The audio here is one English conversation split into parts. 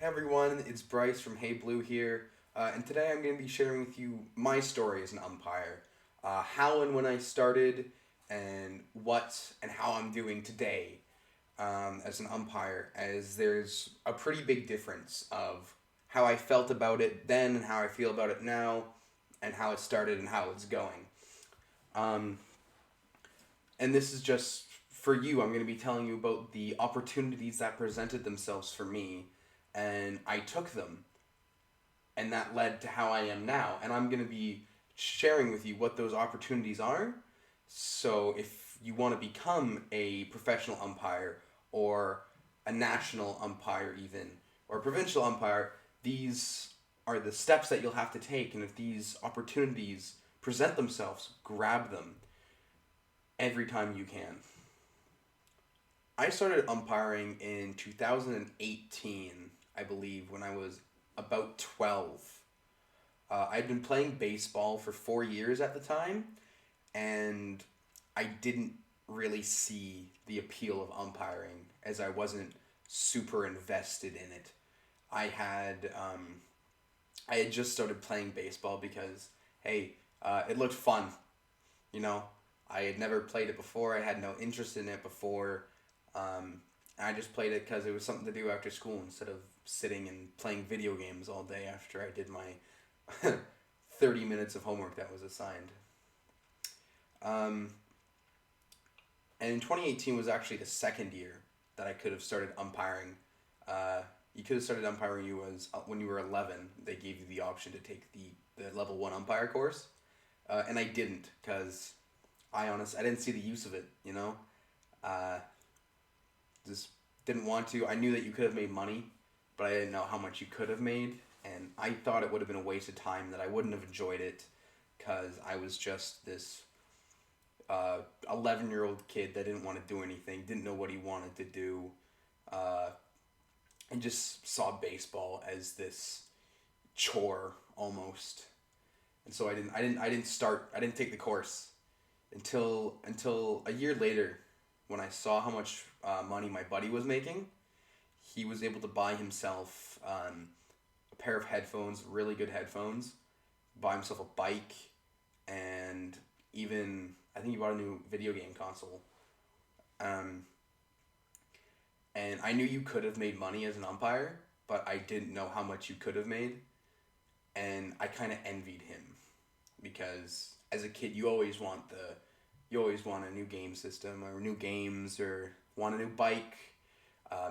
Hey everyone, it's Bryce from Hey Blue here, and today I'm going to be sharing with you my story as an umpire, how and when I started, and what and how I'm doing today as an umpire, as there's a pretty big difference of how I felt about it then and how I feel about it now, and how it started and how it's going. Um, and this is just for you. I'm going to be telling you about the opportunities that presented themselves for me, and I took them and that led to how I am now. And I'm going to be sharing with you what those opportunities are. So if you want to become a professional umpire or a national umpire, even, or a provincial umpire, these are the steps that you'll have to take. And if these opportunities present themselves, grab them every time you can. I started umpiring in 2018, I believe, when I was about 12. I'd been playing baseball for 4 years at the time, and I didn't really see the appeal of umpiring as I wasn't super invested in it. I had I had just started playing baseball because hey, it looked fun. You know, I had never played it before. I had no interest in it before. I just played it because it was something to do after school instead of sitting and playing video games all day after I did my 30 minutes of homework that was assigned. Um, and in 2018 was actually the second year that I could have started umpiring. You could have started umpiring when you were 11. They gave you the option to take the level 1 umpire course. And I didn't because I didn't see the use of it, you know? Uh, just didn't want to. I knew that you could have made money, but I didn't know how much you could have made. And I thought it would have been a waste of time, that I wouldn't have enjoyed it because I was just this 11-year-old kid that didn't want to do anything, didn't know what he wanted to do, uh, and just saw baseball as this chore almost. And so I didn't take the course until a year later when I saw how much money my buddy was making. He was able to buy himself a pair of headphones, really good headphones, buy himself a bike, and even I think he bought a new video game console. Um, and I knew you could have made money as an umpire, but I didn't know how much you could have made, and I kind of envied him because as a kid you always want a new game system or new games or want a new bike.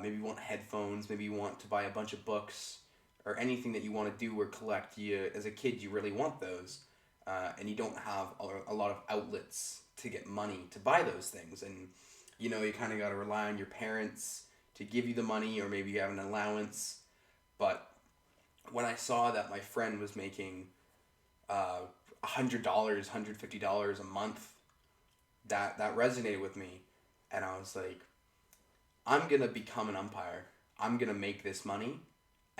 Maybe you want headphones. Maybe you want to buy a bunch of books or anything that you want to do or collect. You, as a kid, you really want those, and you don't have a lot of outlets to get money to buy those things. And you kind of got to rely on your parents to give you the money, or maybe you have an allowance. But when I saw that my friend was making $100, $150 a month, that resonated with me, and I was like, I'm gonna become an umpire. I'm gonna make this money,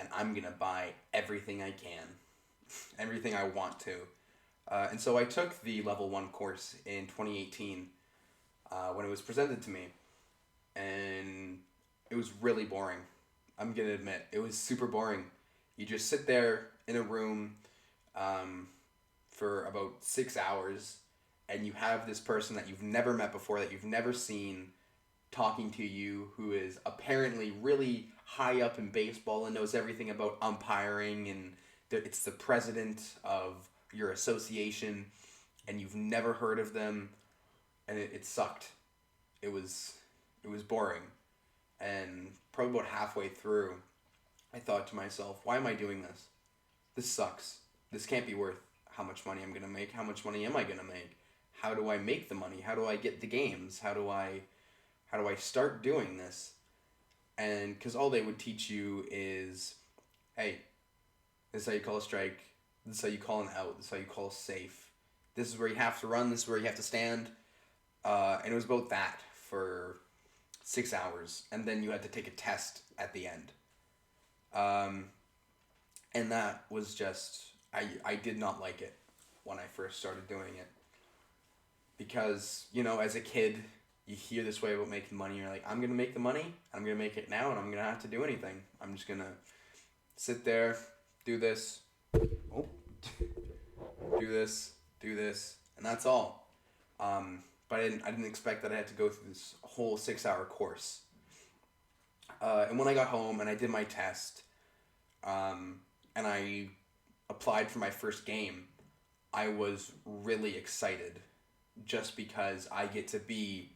and I'm gonna buy everything I can, everything I want to. And so I took the level 1 course in 2018 when it was presented to me, and it was really boring. I'm gonna admit, it was super boring. You just sit there in a room um, for about 6 hours, and you have this person that you've never met before, that you've never seen, talking to you, who is apparently really high up in baseball and knows everything about umpiring, and it's the president of your association, and you've never heard of them, and it sucked. It was boring, and probably about halfway through, I thought to myself, why am I doing this? This sucks. This can't be worth how much money I'm gonna make. How much money am I gonna make? How do I make the money? How do I get the games? How do I start doing this? And because all they would teach you is, hey, this is how you call a strike. This is how you call an out. This is how you call a safe. This is where you have to run. This is where you have to stand. And it was about that for 6 hours, and then you had to take a test at the end. Um, and that was just I did not like it when I first started doing it because as a kid you hear this way about making money. You're like, I'm gonna make the money. I'm gonna make it now, and I'm gonna have to do anything. I'm just gonna sit there, do this, oh, do this, do this, and that's all. But I didn't expect that I had to go through this whole 6 hour course. And when I got home and I did my test, and I applied for my first game, I was really excited just because I get to be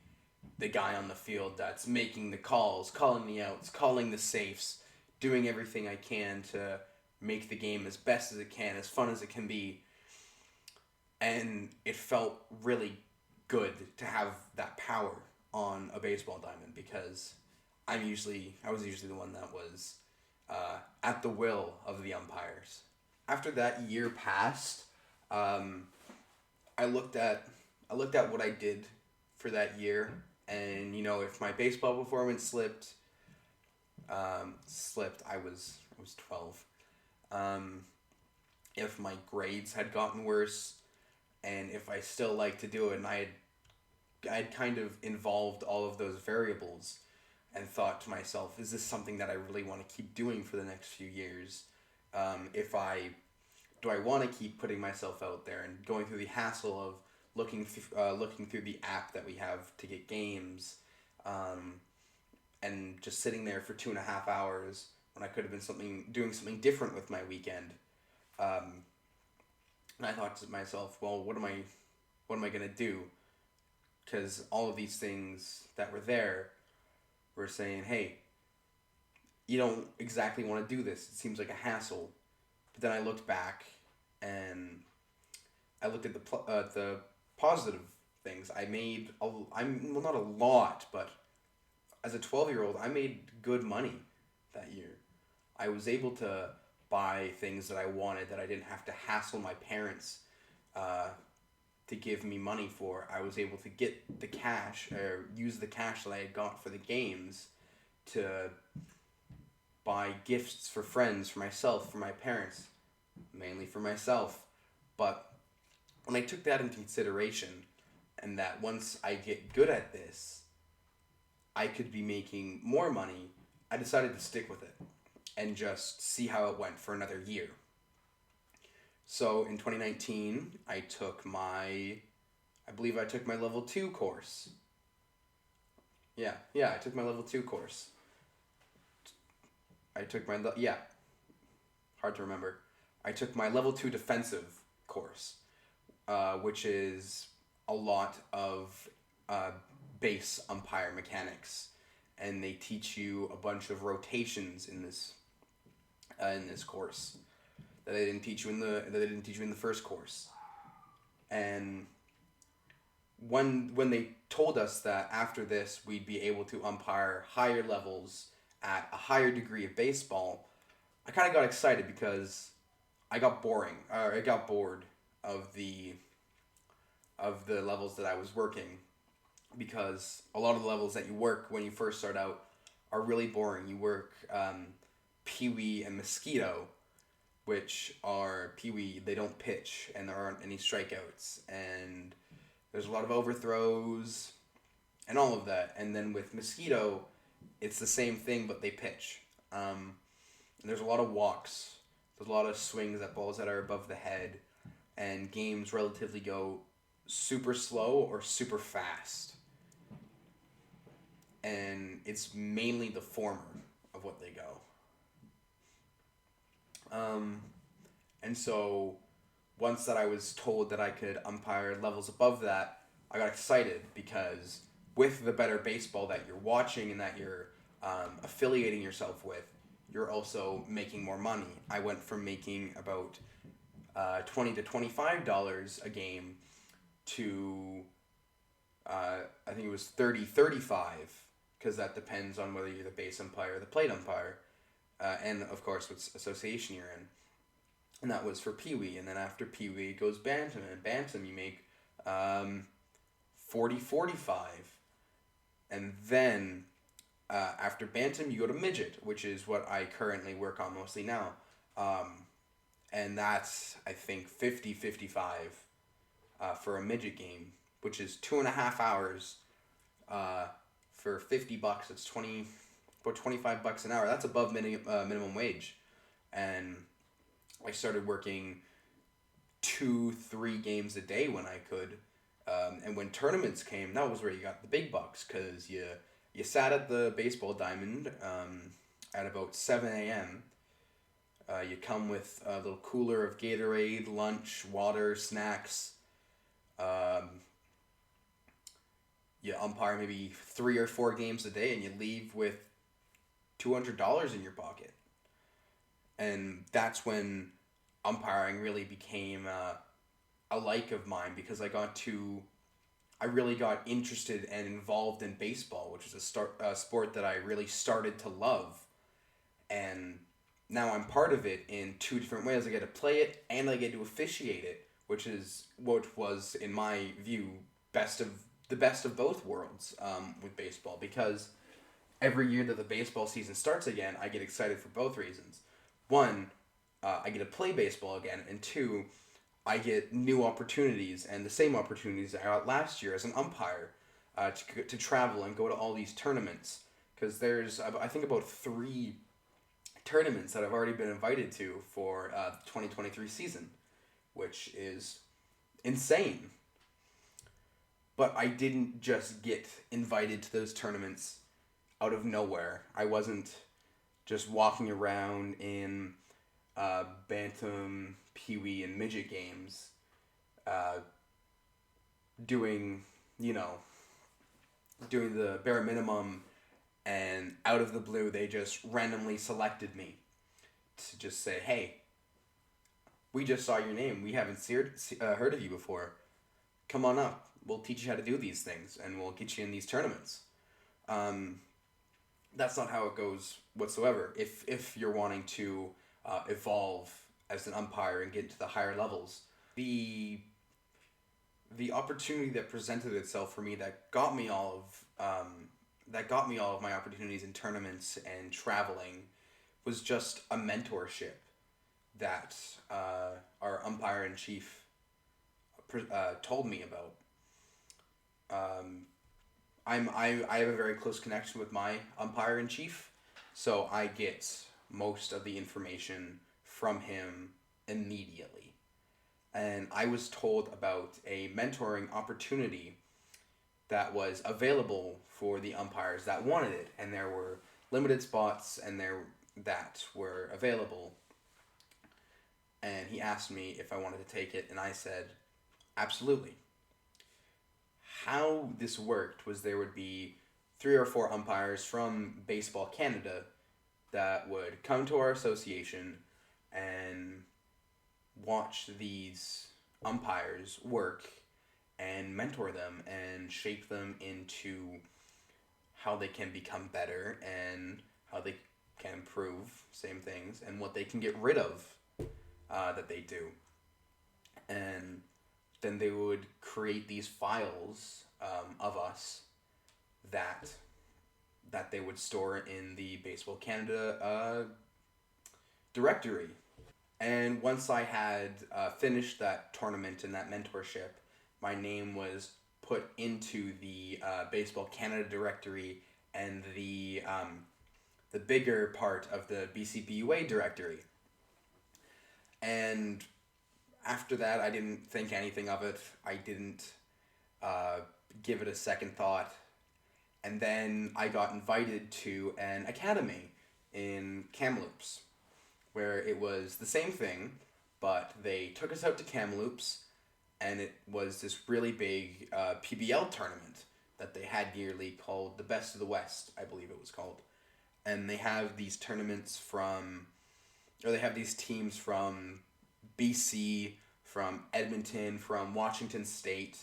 the guy on the field that's making the calls, calling the outs, calling the safes, doing everything I can to make the game as best as it can, as fun as it can be. And it felt really good to have that power on a baseball diamond because I was usually the one that was at the will of the umpires. After that year passed, I looked at what I did for that year, and if my baseball performance slipped, I was 12. If my grades had gotten worse, and if I still liked to do it, and I'd kind of involved all of those variables, and thought to myself, is this something that I really want to keep doing for the next few years? Do I want to keep putting myself out there and going through the hassle of looking through the app that we have to get games, and just sitting there for 2.5 hours when I could have been doing something different with my weekend. And I thought to myself, well, what am I gonna do? Because all of these things that were there were saying, hey, you don't exactly want to do this. It seems like a hassle. But then I looked back and I looked at the positive things. I'm not a lot, but as a 12-year-old, I made good money that year. I was able to buy things that I wanted that I didn't have to hassle my parents to give me money for. I was able to get the cash, or use the cash that I had got for the games to buy gifts for friends, for myself, for my parents, mainly for myself. But when I took that into consideration, and that once I get good at this, I could be making more money, I decided to stick with it and just see how it went for another year. So in 2019, I believe I took my level 2 course. Yeah, I took my level 2 course. Hard to remember. I took my level 2 defensive course, which is a lot of base umpire mechanics, and they teach you a bunch of rotations in this course that they didn't teach you in the first course. And when they told us that after this we'd be able to umpire higher levels at a higher degree of baseball, I kind of got excited because I got bored of the levels that I was working, because a lot of the levels that you work when you first start out are really boring. You work Pee-wee and Mosquito, which are Pee-wee, they don't pitch, and there aren't any strikeouts, and there's a lot of overthrows, and all of that. And then with Mosquito, it's the same thing, but they pitch. And there's a lot of walks, there's a lot of swings at balls that are above the head, and games relatively go super slow or super fast. And it's mainly the former of what they go. And so once that I was told that I could umpire levels above that, I got excited, because with the better baseball that you're watching and that you're affiliating yourself with, you're also making more money. I went from making about $20 to $25 a game to I think it was 30, 35, because that depends on whether you're the base umpire or the plate umpire, and of course what association you're in. And that was for Pee-wee. And then after Pee-wee it goes Bantam, and Bantam you make 40, 45. And then after Bantam you go to Midget, which is what I currently work on mostly now. And that's, I think, 50, 55 for a Midget game, which is 2.5 hours for $50. It's about $25 an hour. That's above minimum wage. and I started working 2, 3 games a day when I could. And when tournaments came, that was where you got the big bucks, because you sat at the baseball diamond at about 7 a.m. You come with a little cooler of Gatorade, lunch, water, snacks. Um, you umpire maybe 3 or 4 games a day, and you leave with $200 in your pocket. And that's when umpiring really became a like of mine, because I really got interested and involved in baseball, which is a sport that I really started to love. And now I'm part of it in 2 different ways. I get to play it and I get to officiate it, which is what was, in my view, best of both worlds with baseball. Because every year that the baseball season starts again, I get excited for both reasons. One, I get to play baseball again, and two, I get new opportunities and the same opportunities I got last year as an umpire, to travel and go to all these tournaments. Because there's, I think, about 3 tournaments that I've already been invited to for the 2023 season, which is insane. But I didn't just get invited to those tournaments out of nowhere. I wasn't just walking around in bantam, peewee, and midget games, uh, doing, you know, doing the bare minimum, and out of the blue they just randomly selected me to just say, hey, we just saw your name. We haven't heard of you before. Come on up. We'll teach you how to do these things, and we'll get you in these tournaments. Um, that's not how it goes whatsoever. If you're wanting to evolve as an umpire and get to the higher levels, the opportunity that presented itself for me that got me all of my opportunities in tournaments and traveling was just a mentorship that our umpire in chief told me about. I have a very close connection with my umpire in chief, so I get most of the information from him immediately. And I was told about a mentoring opportunity that was available for the umpires that wanted it, and there were limited spots and there that were available. And he asked me if I wanted to take it, and I said absolutely. How this worked was there would be 3 or 4 umpires from Baseball Canada that would come to our association and watch these umpires work and mentor them and shape them into how they can become better and how they can improve same things and what they can get rid of that they do. And then they would create these files of us that they would store in the Baseball Canada directory. And once I had finished that tournament and that mentorship, my name was put into the Baseball Canada directory and the bigger part of the BCBUA directory. And after that, I didn't think anything of it. I didn't give it a second thought. And then I got invited to an academy in Kamloops, where it was the same thing, but they took us out to Kamloops, and it was this really big PBL tournament that they had yearly called the Best of the West, I believe it was called. And they have these they have these teams from BC, from Edmonton, from Washington State,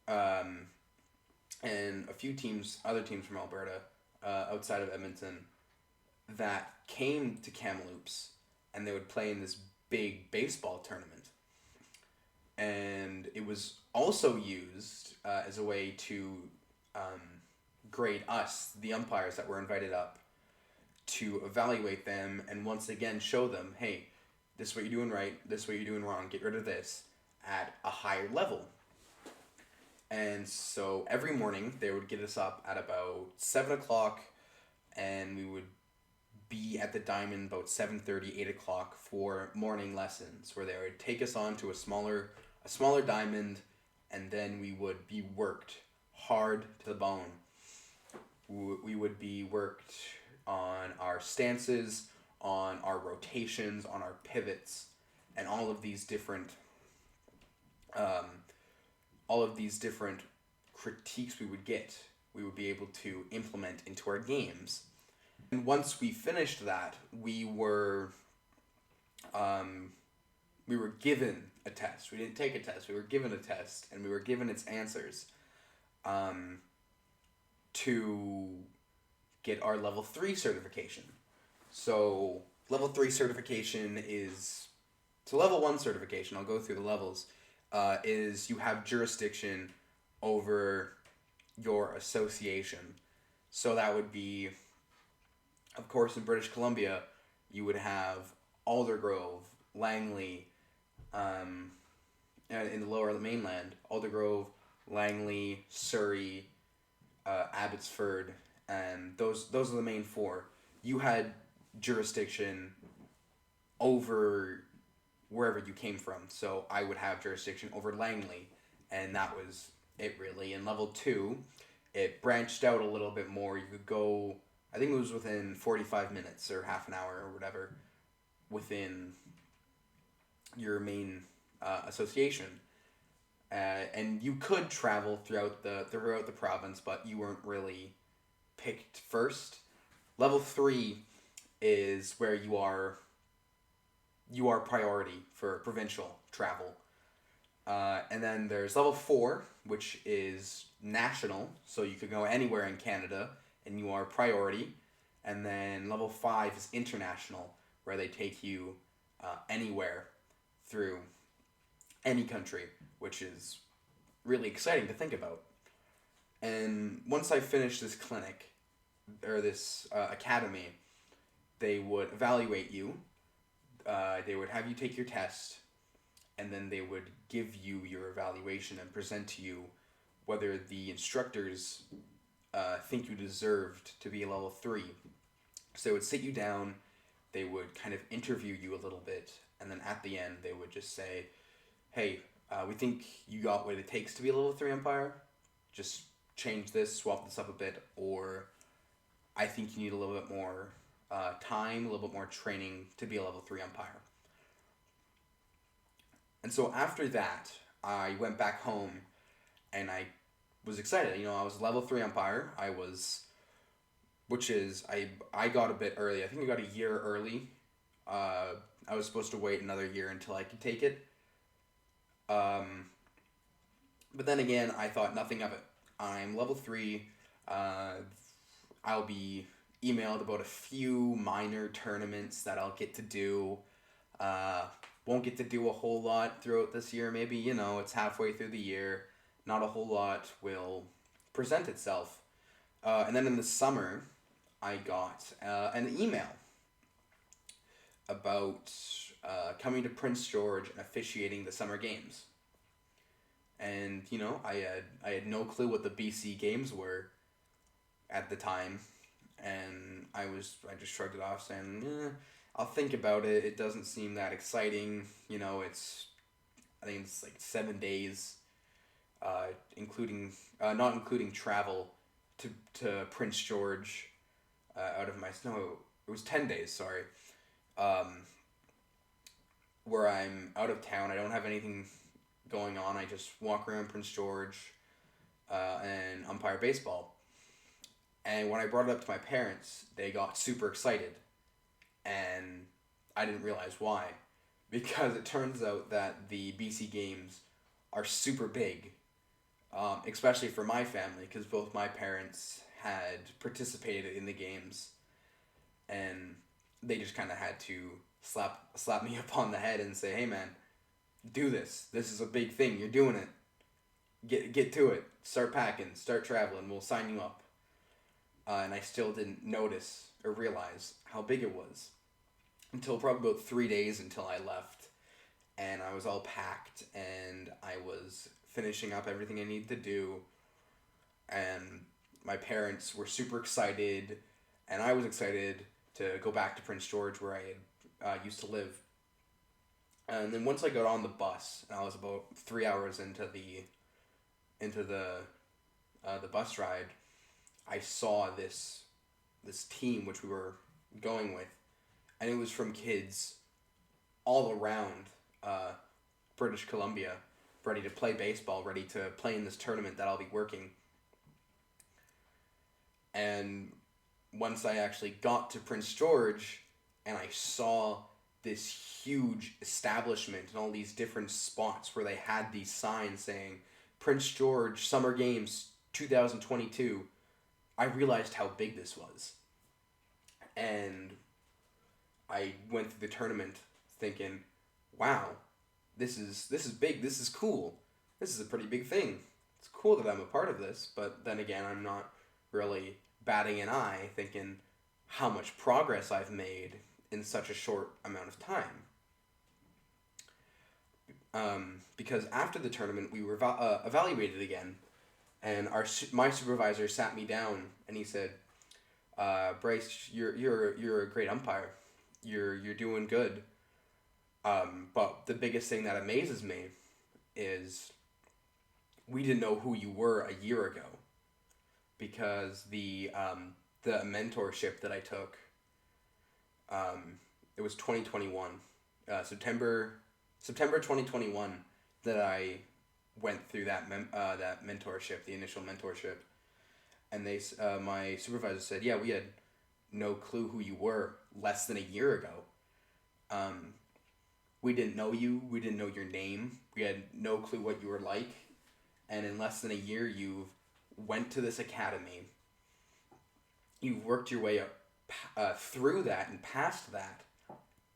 and a few other teams from Alberta, outside of Edmonton, that came to Kamloops, and they would play in this big baseball tournament. And it was also used as a way to grade us, the umpires that were invited up, to evaluate them and once again show them, hey, this is what you're doing right, this is what you're doing wrong, get rid of this, at a higher level. And so every morning they would get us up at about 7 o'clock, and we would be at the diamond about 7:30, 8 o'clock for morning lessons, where they would take us on to a smaller diamond, and then we would be worked hard to the bone. We would be worked on our stances, on our rotations, on our pivots, and um, all of these different critiques we would be able to implement into our games. And once we finished that, we were given a test. We didn't take a test. We were given a test, and we were given its answers to get our level 3 certification. So level 3 certification is, so level 1 certification, I'll go through the levels, is you have jurisdiction over your association. So that would be, of course, in British Columbia, you would have Aldergrove, Langley, in the lower mainland, Aldergrove, Langley, Surrey, Abbotsford, and those are the main four. You had jurisdiction over wherever you came from. So I would have jurisdiction over Langley, and that was it really. In level 2, it branched out a little bit more. You could go, I think it was within 45 minutes or half an hour or whatever, within your main association. And you could travel throughout the province, but you weren't really picked first. Level 3 is where you are priority for provincial travel. And then there's level 4, which is national, so you could go anywhere in Canada, and you are priority. And then level 5 is international, where they take you anywhere through any country, which is really exciting to think about. And once I finished this clinic, or this academy, they would evaluate you. They would have you take your test, and then they would give you your evaluation and present to you whether the instructors think you deserved to be a level 3. So they would sit you down, they would kind of interview you a little bit, and then at the end they would just say, hey, we think you got what it takes to be a level 3 umpire. Just change this, swap this up a bit, or I think you need a little bit more time, a little bit more training to be a level 3 umpire. And so after that, I went back home, and I was excited. I was a level 3 umpire. I got a bit early. I think I got a year early. I was supposed to wait another year until I could take it. But then again, I thought nothing of it. I'm level 3. I'll be emailed about a few minor tournaments that I'll get to do. Won't get to do a whole lot throughout this year. Maybe, it's halfway through the year. Not a whole lot will present itself. And then in the summer, I got an email about coming to Prince George and officiating the summer games. And, I had no clue what the BC games were at the time. And I just shrugged it off saying, I'll think about it. It doesn't seem that exciting. I think it's like 7 days, not including travel to Prince George, it was 10 days, sorry, where I'm out of town. I don't have anything going on. I just walk around Prince George and umpire baseball. And when I brought it up to my parents, they got super excited. And I didn't realize why. Because it turns out that the BC games are super big. Especially for my family, because both my parents had participated in the games. And they just kind of had to slap me upon the head and say, hey man, do this. This is a big thing. You're doing it. Get to it. Start packing. Start traveling. We'll sign you up. And I still didn't notice or realize how big it was until probably about 3 days until I left. And I was all packed and I was finishing up everything I needed to do. And my parents were super excited and I was excited to go back to Prince George where I had used to live. And then once I got on the bus, and I was about 3 hours into the bus ride, I saw this team which we were going with, and it was from kids all around British Columbia, ready to play baseball, ready to play in this tournament that I'll be working. And once I actually got to Prince George and I saw this huge establishment and all these different spots where they had these signs saying Prince George Summer Games 2022, I realized how big this was. And I went through the tournament thinking, wow, this is big, this is cool. This is a pretty big thing. It's cool that I'm a part of this, but then again, I'm not really batting an eye thinking how much progress I've made in such a short amount of time. Because after the tournament, we were evaluated again, and my supervisor sat me down and he said, "Bryce, you're a great umpire. You're doing good. But the biggest thing that amazes me is we didn't know who you were a year ago, because the mentorship that I took, it was 2021, September 2021 that I went through that that mentorship, the initial mentorship, and my supervisor said, yeah, we had no clue who you were less than a year ago. We didn't know you. We didn't know your name. We had no clue what you were like. And in less than a year, you've went to this academy. You've worked your way up through that and past that.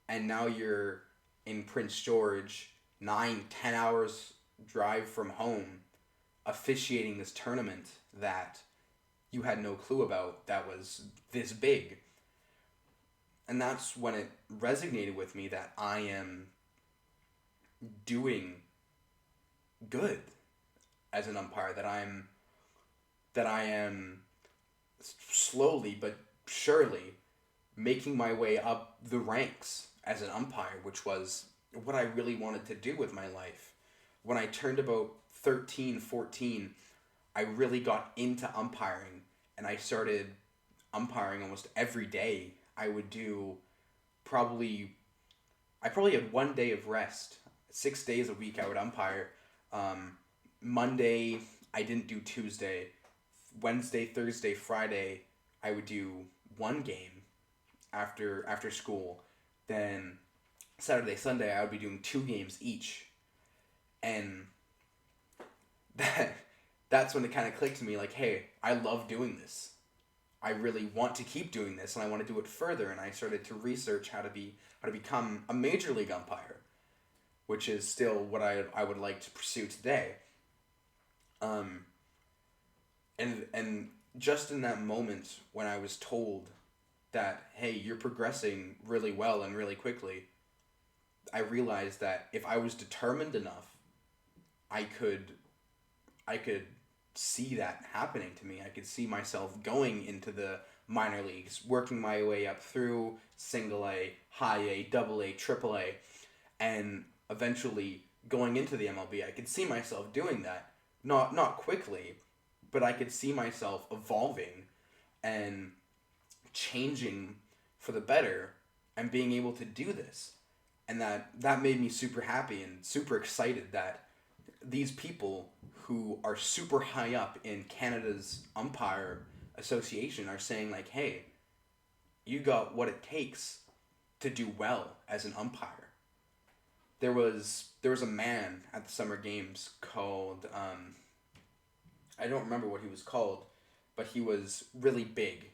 And now you're in Prince George, 9-10 hours drive from home, officiating this tournament that you had no clue about that was this big." And that's when it resonated with me that I am doing good as an umpire, that I am slowly but surely making my way up the ranks as an umpire, which was what I really wanted to do with my life. When I turned about 13, 14, I really got into umpiring, and I started umpiring almost every day. I probably had 1 day of rest. 6 days a week I would umpire. Monday, I didn't do Tuesday. Wednesday, Thursday, Friday, I would do one game after school. Then Saturday, Sunday, I would be doing 2 games each. And that's when it kind of clicked to me, like, hey, I love doing this. I really want to keep doing this, and I want to do it further. And I started to research how to become a major league umpire, which is still what I would like to pursue today. And just in that moment when I was told that, hey, you're progressing really well and really quickly, I realized that if I was determined enough, I could see that happening to me. I could see myself going into the minor leagues, working my way up through single A, high A, double A, triple A, and eventually going into the MLB. I could see myself doing that. Not quickly, but I could see myself evolving and changing for the better and being able to do this. And that made me super happy and super excited that these people who are super high up in Canada's umpire association are saying, like, hey, you got what it takes to do well as an umpire. There was a man at the Summer Games called, I don't remember what he was called, but he was really big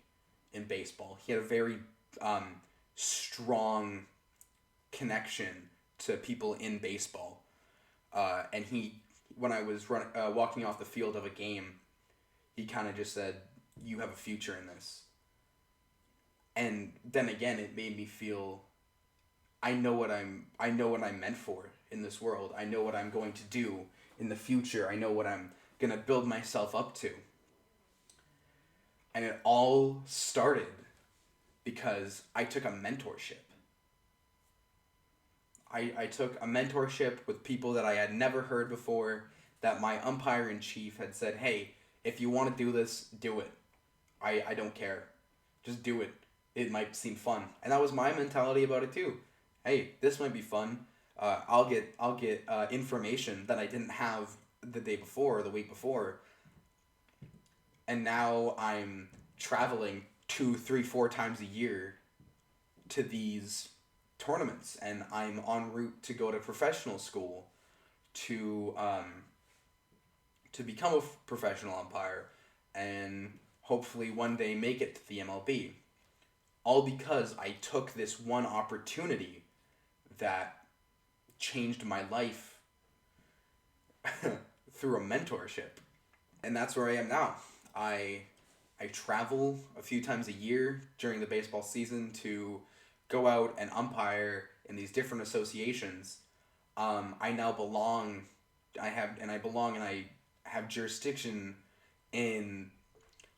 in baseball. He had a very strong connection to people in baseball. And when I was walking off the field of a game, he kind of just said, you have a future in this. And then again, it made me feel, I know what I'm meant for in this world. I know what I'm going to do in the future. I know what I'm going to build myself up to. And it all started because I took a mentorship. I took a mentorship with people that I had never heard before, that my umpire in chief had said, hey, if you want to do this, do it. I don't care. Just do it. It might seem fun. And that was my mentality about it too. Hey, this might be fun. I'll get information that I didn't have the day before or the week before. And now I'm traveling 2, 3, 4 times a year to these tournaments, and I'm en route to go to professional school to become a professional umpire, and hopefully one day make it to the MLB. All because I took this one opportunity that changed my life through a mentorship. And that's where I am now. I I travel a few times a year during the baseball season to go out and umpire in these different associations. I now belong. I belong and I have jurisdiction in,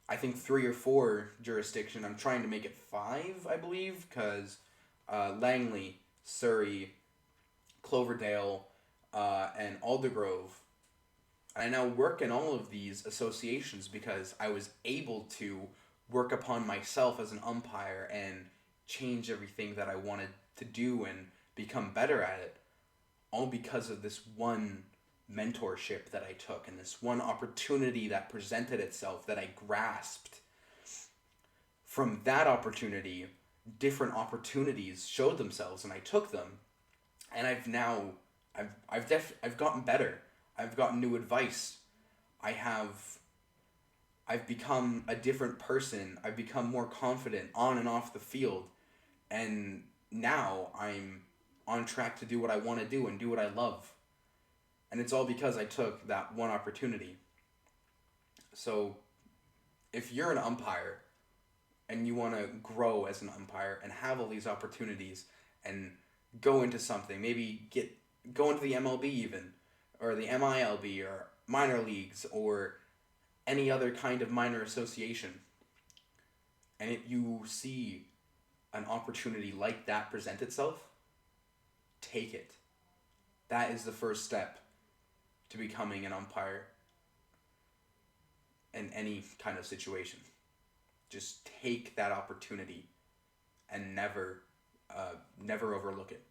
I think, 3 or 4 jurisdiction. I'm trying to make it 5, I believe, because Langley, Surrey, Cloverdale, and Aldergrove. I now work in all of these associations because I was able to work upon myself as an umpire and change everything that I wanted to do and become better at it, all because of this one mentorship that I took and this one opportunity that presented itself that I grasped. From that opportunity, different opportunities showed themselves and I took them, and I've gotten better. I've gotten new advice. I have I've become a different person. I've become more confident on and off the field. And now I'm on track to do what I want to do and do what I love. And it's all because I took that one opportunity. So if you're an umpire and you want to grow as an umpire and have all these opportunities and go into something, maybe go into the MLB even, or the MILB, or minor leagues, or any other kind of minor association, and you see an opportunity like that present itself, take it. That is the first step to becoming an umpire in any kind of situation. Just take that opportunity and never overlook it.